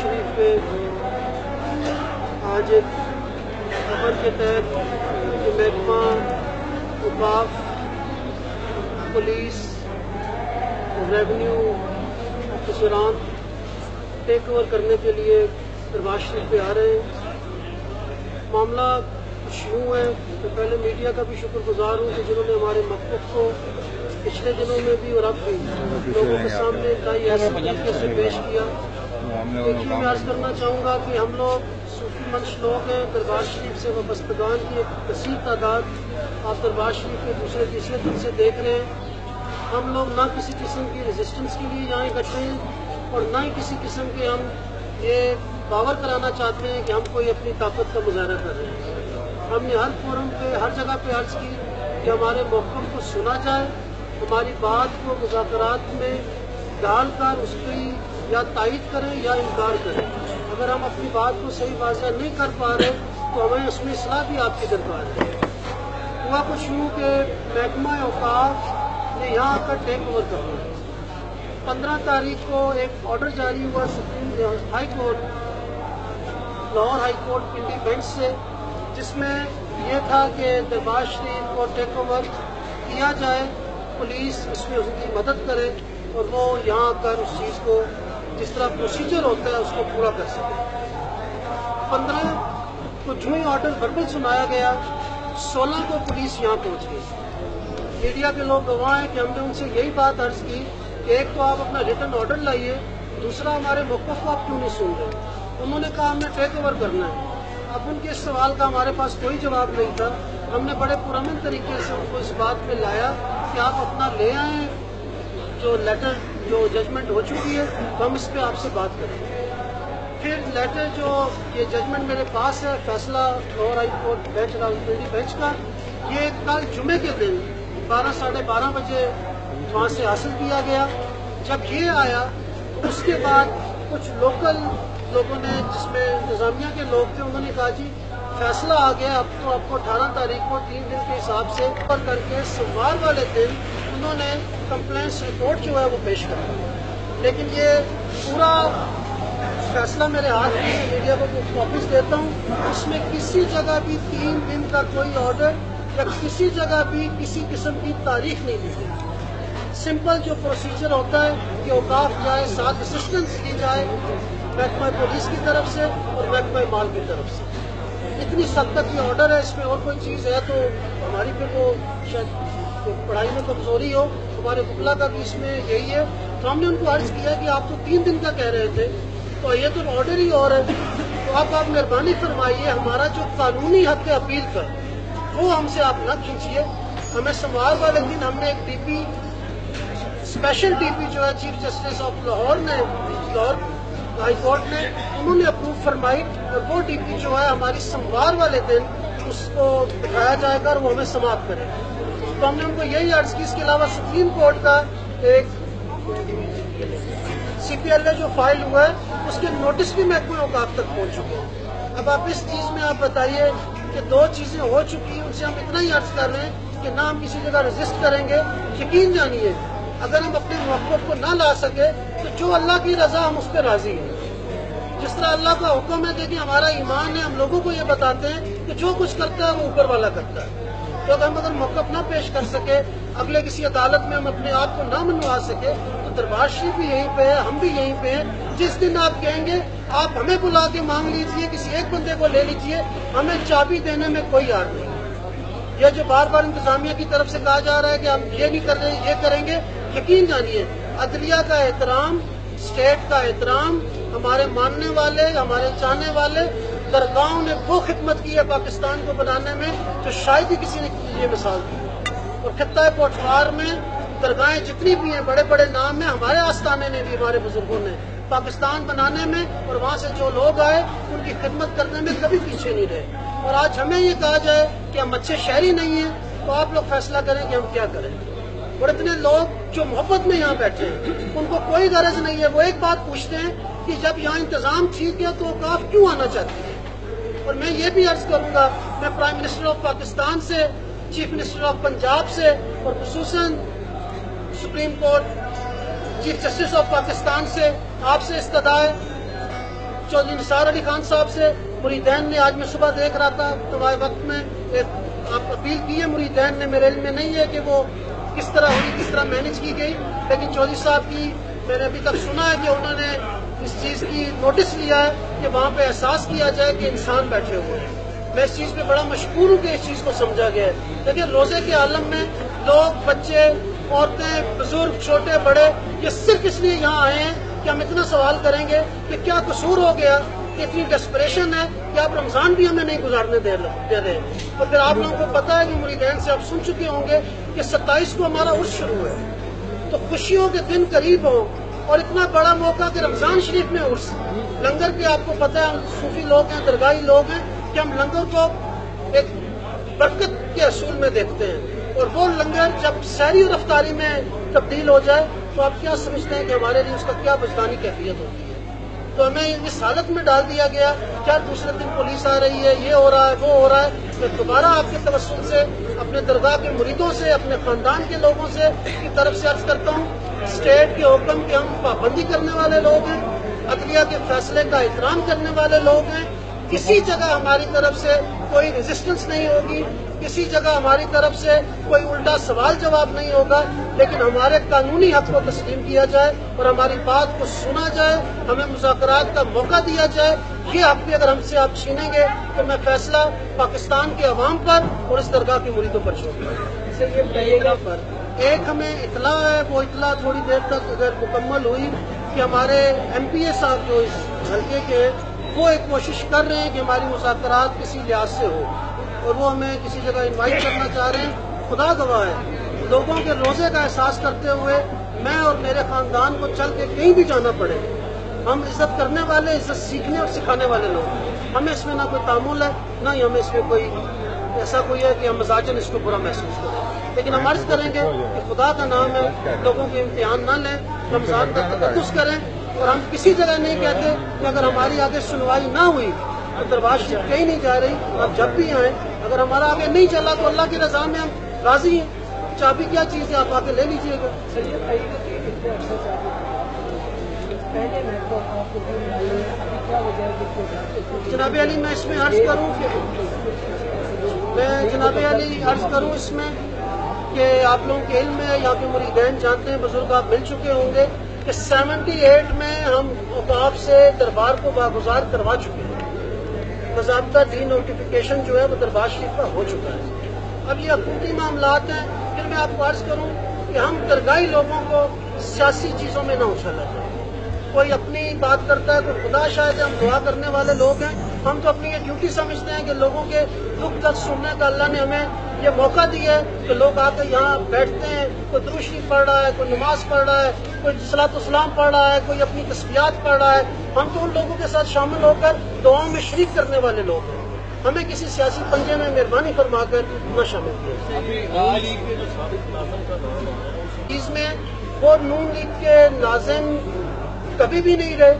شریف میں آج ایک خبر کے تحت کہ محکمہ اوقاف، پولیس، ریونیو افسران ٹیک اوور کرنے کے لیے دربار شریف پہ آ رہے ہیں۔ معاملہ کچھ یوں ہے کہ پہلے میڈیا کا بھی شکر گزار ہوں کہ جنہوں نے ہمارے موقف کو پچھلے دنوں میں بھی اور اب بھی لوگوں کے سامنے انتہائی ایسے طریقے سے پیش کیا۔ ایک میں عرض کرنا چاہوں گا کہ ہم لوگ صوفی منش لوگ ہیں، دربار شریف سے وابستگان کی ایک کثیر تعداد آپ دربار شریف کے دوسرے تیسرے دن سے دیکھ رہے ہیں۔ ہم لوگ نہ کسی قسم کی ریزسٹنس کے لیے یہاں اکٹھے ہیں اور نہ ہی کسی قسم کے ہم یہ باور کرانا چاہتے ہیں کہ ہم کوئی اپنی طاقت کا مظاہرہ کر رہے ہیں۔ ہم نے ہر فورم پہ ہر جگہ پہ عرض کی کہ ہمارے موقف کو سنا جائے، ہماری بات کو مذاکرات میں ڈال کر اس کی یا تائید کریں یا انکار کریں۔ اگر ہم اپنی بات کو صحیح واضح نہیں کر پا رہے تو ہمیں اس میں اصلاح بھی آپ کی درکار ہے۔ ہوا کچھ یوں کہ محکمہ اوقاف نے یہاں آ کر ٹیک اوور کرنا ہے۔ 15 تاریخ کو ایک آرڈر جاری ہوا supreme high court, Lahore high court Pindi bench سے، جس میں یہ تھا کہ دربار شریف کو ٹیک اوور کیا جائے، پولیس اس میں اس کی مدد کرے اور وہ یہاں آ کر اس چیز کو جس طرح پروسیجر ہوتا ہے اس کو پورا کر سکے۔ 15 کو جو ہی آرڈر وربل سنایا گیا، 16 کو پولیس یہاں پہنچ گئی۔ میڈیا کے لوگ گواہ ہیں کہ ہم نے ان سے یہی بات عرض کی کہ ایک تو آپ اپنا ریٹن آرڈر لائیے، دوسرا ہمارے موقف کو آپ کیوں نہیں سن رہے۔ انہوں نے کہا ہم نے ٹیک اوور کرنا ہے۔ اب ان کے اس سوال کا ہمارے پاس کوئی جواب نہیں تھا۔ ہم نے بڑے پرامن طریقے سے ان کو اس بات میں لایا کہ آپ اپنا لے آئیں جو لیٹر جو ججمنٹ ہو چکی ہے تو ہم اس پہ آپ سے بات کریں گے۔ پھر لیٹر جو یہ ججمنٹ میرے پاس ہے، فیصلہ Lahore high court bench Rawalpindi bench کا، یہ کل جمعے کے دن 12 ساڑھے 12 بجے وہاں سے حاصل کیا گیا۔ جب یہ آیا اس کے بعد کچھ لوکل لوگوں نے، جس میں انتظامیہ کے لوگ تھے، انہوں نے کہا جی فیصلہ آ گیا، اب تو آپ کو 18 تاریخ کو 3 دن کے حساب سے اوپر کر کے سوموار والے دن انہوں نے کمپلینس رپورٹ جو ہے وہ پیش کرا۔ لیکن یہ پورا فیصلہ میرے ہاتھ میں میڈیا کو کاپیز دیتا ہوں، اس میں کسی جگہ بھی 3 دن کا کوئی آرڈر یا کسی جگہ بھی کسی قسم کی تاریخ نہیں دی گئی۔ سمپل جو پروسیجر ہوتا ہے کہ اوقاف جائے، ساتھ اسسٹنس دی جائے محکمہ پولیس کی طرف سے اور محکمہ مال کی طرف سے۔ اتنی سخت یہ آرڈر ہے، اس میں اور کوئی چیز ہے تو ہماری پھر وہ شاید پڑھائی میں کمزوری ہو، ہمارے وکلا کا بھی اس میں یہی ہے۔ تو ہم نے ان کو عرض کیا کہ آپ تو 3 دن کا کہہ رہے تھے، تو یہ تو آرڈر ہی اور ہے، تو آپ مہربانی فرمائیے ہمارا جو قانونی حق اپیل کا وہ ہم سے آپ نہ کھینچیے۔ ہمیں سوموار والے دن ہم نے ایک D P, special D P جو ہے چیف جسٹس آف لاہور نے، لاہور ہائی کورٹ نے، انہوں نے اپروو فرمائی اور وہ ڈی پی جو ہے ہماری سوموار والے دن اس کو دکھایا جائے گا اور وہ ہمیں سماعت کرے گا۔ تو ہم نے ان کو یہی عرض کی۔ اس کے علاوہ سپریم کورٹ کا ایک CPLA جو فائل ہوا ہے اس کے نوٹس بھی محکمہ اوقاف تک پہنچ چکے ہیں۔ اب آپ اس چیز میں آپ بتائیے کہ 2 چیزیں ہو چکی ہیں، ان سے ہم اتنا ہی عرض کر رہے ہیں کہ نہ ہم کسی جگہ رجسٹ کریں گے۔ یقین جانیے اگر ہم اپنے موقف کو نہ لا سکے تو جو اللہ کی رضا ہم اس پہ راضی ہیں۔ جس طرح اللہ کا حکم ہے کہ ہمارا ایمان ہے، ہم لوگوں کو یہ بتاتے ہیں کہ جو کچھ کرتا ہے وہ اوپر والا کرتا ہے۔ تو ہم اگر موقف نہ پیش کر سکے، اگلے کسی عدالت میں ہم اپنے آپ کو نہ منوا سکے، تو دربار شریف بھی یہیں پہ ہے، ہم بھی یہیں پہ ہیں۔ جس دن آپ کہیں گے آپ ہمیں بلا کے مانگ لیجئے، کسی ایک بندے کو لے لیجئے، ہمیں چابی دینے میں کوئی یار نہیں۔ یہ جو بار بار انتظامیہ کی طرف سے کہا جا رہا ہے کہ ہم یہ نہیں کر رہے، یہ کریں گے، یقین جانیے عدلیہ کا احترام، اسٹیٹ کا احترام، ہمارے ماننے والے، ہمارے چاہنے والے درگاہوں نے وہ خدمت کی ہے پاکستان کو بنانے میں جو شاید ہی کسی نے یہ مثال دی۔ اور خطہ پوٹوار میں درگاہیں جتنی بھی ہیں، بڑے بڑے نام ہیں، ہمارے آستانے نے بھی، ہمارے بزرگوں نے پاکستان بنانے میں اور وہاں سے جو لوگ آئے ان کی خدمت کرنے میں کبھی پیچھے نہیں رہے۔ اور آج ہمیں یہ کہا جائے کہ ہم اچھے شہری نہیں ہیں تو آپ لوگ فیصلہ کریں کہ ہم کیا کریں۔ اور اتنے لوگ جو محبت میں یہاں بیٹھے ہیں ان کو کوئی غرض نہیں ہے، وہ ایک بات پوچھتے ہیں کہ جب یہاں انتظام ٹھیک ہے تو اوقاف کیوں آنا چاہتی ہے۔ اور میں یہ بھی عرض کروں گا، میں پرائم منسٹر آف پاکستان سے، چیف منسٹر آف پنجاب سے اور خصوصاً supreme court chief justice of Pakistan سے آپ سے استدعا ہے चौधरी निसार अली खान साहब से मुरीदैन ने, आज मैं सुबह देख रहा था तुम्हारे वक्त में आप अपील की है, मुरीदैन ने, मेरे इल्म में नहीं है कि वो किस तरह हुई, किस तरह मैनेज की गई, लेकिन चौधरी साहब की मैंने अभी तक सुना है कि उन्होंने इस चीज़ की नोटिस लिया है कि वहाँ पे एहसास किया जाए कि इंसान बैठे हुए हैं। मैं इस चीज़ पे बड़ा मशहूर हूँ कि इस चीज़ को समझा गया है। लेकिन रोज़े के आलम में लोग, बच्चे, औरतें, बुजुर्ग, छोटे बड़े, ये सिर्फ इसलिए यहाँ आए हैं कि हम इतना सवाल करेंगे कि क्या कसूर हो गया कि इतनी डेस्परेशन है कि आप रमज़ान भी हमें नहीं गुजारने दे रहे हैं। और फिर आप लोगों को पता है कि मुरीदैन से आप सुन चुके होंगे कि 27 को हमारा उर्स शुरू है, तो खुशियों के दिन करीब हों और इतना बड़ा मौका कि रमज़ान शरीफ में उर्स, लंगर के आपको पता है हम सूफी लोग हैं, दरगाही लोग हैं कि हम लंगर को एक बरकत के असूल में देखते हैं, और वो लंगर जब सहरी और अफ्तारी में तब्दील हो जाए तो आप क्या समझते हैं कि हमारे लिए उसका क्या वजदानी कैफियत होती है। तो हमें इस हालत में डाल दिया गया, क्या दूसरे दिन पुलिस आ रही है, ये हो रहा है, वो हो रहा है। मैं दोबारा आपके तवस्सुल से, अपने दरगाह के मुरीदों से, अपने खानदान के लोगों से की तरफ से अर्ज करता हूँ, स्टेट के हुक्म की हम पाबंदी करने वाले लोग हैं, अदलिया के फैसले का एहतराम करने वाले लोग हैं। किसी जगह हमारी तरफ से कोई रेजिस्टेंस नहीं होगी, किसी जगह हमारी तरफ से कोई उल्टा सवाल जवाब नहीं होगा, लेकिन हमारे कानूनी हक को तस्लीम किया जाए और हमारी बात को सुना जाए, हमें मुज़ाकरात का मौका दिया जाए। ये हक भी अगर हमसे आप छीनेंगे तो मैं फैसला पाकिस्तान के अवाम पर और इस दरगाह के मुरीदों पर छोड़ूंगा। एक हमें इतला है, वो इतला थोड़ी देर तक अगर मुकम्मल हुई कि हमारे MPA साहब जो इस हल्के के हैं वो एक कोशिश कर रहे हैं कि हमारी मुज़ाकरात किसी लिहाज से हो, और वो हमें किसी जगह इनवाइट करना चाह रहे हैं। खुदा गवाह है, लोगों के रोज़े का एहसास करते हुए मैं और मेरे ख़ानदान को चल के कहीं भी जाना पड़े, हम इज्जत करने वाले, इज्जत सीखने और सिखाने वाले लोग हैं। हमें इसमें ना कोई तामुल है, ना ही हमें इसमें कोई ऐसा कोई है कि हम मजाजन इसको बुरा महसूस करें। लेकिन हम अर्ज करेंगे कि खुदा का नाम है, लोगों के इम्तिहान ना लें, रमज़ान का तक़द्दुस करें, और हम किसी जगह नहीं कहते कि अगर हमारी आगे सुनवाई ना हुई तो दरबार शरीफ कहीं नहीं जा रही। आप जब भी आएँ, अगर हमारा आगे नहीं चला तो अल्लाह की रज़ा में हम राज़ी हैं। चाबी क्या चीज़ है, आप आके ले लीजिएगा। जनाब अली, मैं इसमें अर्ज करूँ इसमें कि आप लोगों के इल्म में, यहाँ के मुरीदैन जानते हैं, बुजुर्ग आप मिल चुके होंगे कि 78 में हम औक़ाफ़ से दरबार को बागुज़ार करवा चुके हैं। बाज़ाब्ता डी नोटिफिकेशन जो है वो दरबार शरीफ का हो चुका है। अब ये हुकूमती मामलात हैं। फिर मैं आपको अर्ज करूँ कि हम दरगाही लोगों को सियासी चीज़ों में ना उछाला जाए। कोई अपनी बात करता है, कोई खुदा शायद हम दुआ करने वाले लोग हैं, हम तो अपनी ये ड्यूटी समझते हैं कि लोगों के दुख दर्द सुनने का अल्लाह ने हमें ये मौका दिया है कि लोग आकर यहाँ बैठते हैं, कोई दुरूद शरीफ पढ़ रहा है, कोई नमाज पढ़ रहा है, कोई सलातो सलाम पढ़ रहा है, कोई अपनी तस्बीहात पढ़ रहा है। हम तो उन लोगों के साथ शामिल होकर दुआओं में शरीक करने वाले लोग हैं। हमें किसी सियासी पंजे में मेहरबानी फरमाकर न शामिल किया। इसमें वो नून लीग के नाज़िम कभी भी नहीं रहे,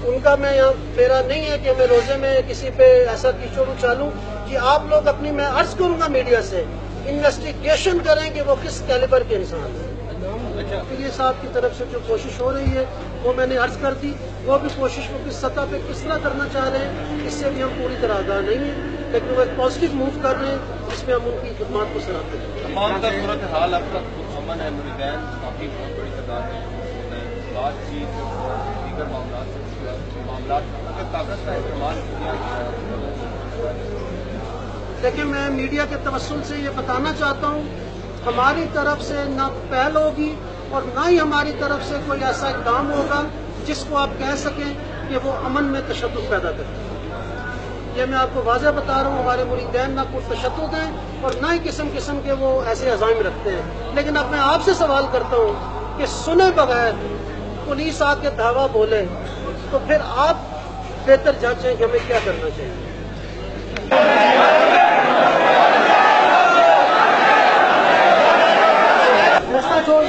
उनका मैं यहाँ, मेरा नहीं है कि मैं रोजे में किसी पे ऐसा कीचड़ उछालूं कि आप लोग अपनी, मैं अर्ज करूंगा मीडिया से, इन्वेस्टिगेशन करें कि वो किस कैलिबर के इंसान हैं। ये साहब की तरफ से जो कोशिश हो रही है वो मैंने अर्ज कर दी, वो भी कोशिश को किस सतह पे किस तरह करना चाह रहे हैं, इससे भी हम पूरी तरह आगाह नहीं है, लेकिन वो एक पॉजिटिव मूव कर रहे हैं जिसमें हम उनकी खिदमत को सराहते हैं। तमाम का सूरत हाल अब तक अमन है, मुरीदैन काफी बहुत बड़ी तादाद में बातचीत दीगर मामला ताकत का इस्तेमाल किया गया। देखिए, मैं मीडिया के तवस्सुल से ये बताना चाहता हूँ, हमारी तरफ से ना पहल होगी और ना ही हमारी तरफ से कोई ऐसा इक़दाम होगा जिसको आप कह सकें कि वो अमन में तशद्दुद पैदा करे। ये मैं आपको वाज़ह बता रहा हूँ, हमारे मुरीदैन ना कोई तशद्दुद हैं और ना ही किस्म किस्म के वो ऐसे अज़ाइम रखते हैं। लेकिन अब मैं आपसे सवाल करता हूँ कि सुने बगैर पुलिस आके धावा बोले तो फिर आप बेहतर जांचें कि हमें क्या करना चाहिए। रास्ता छोड़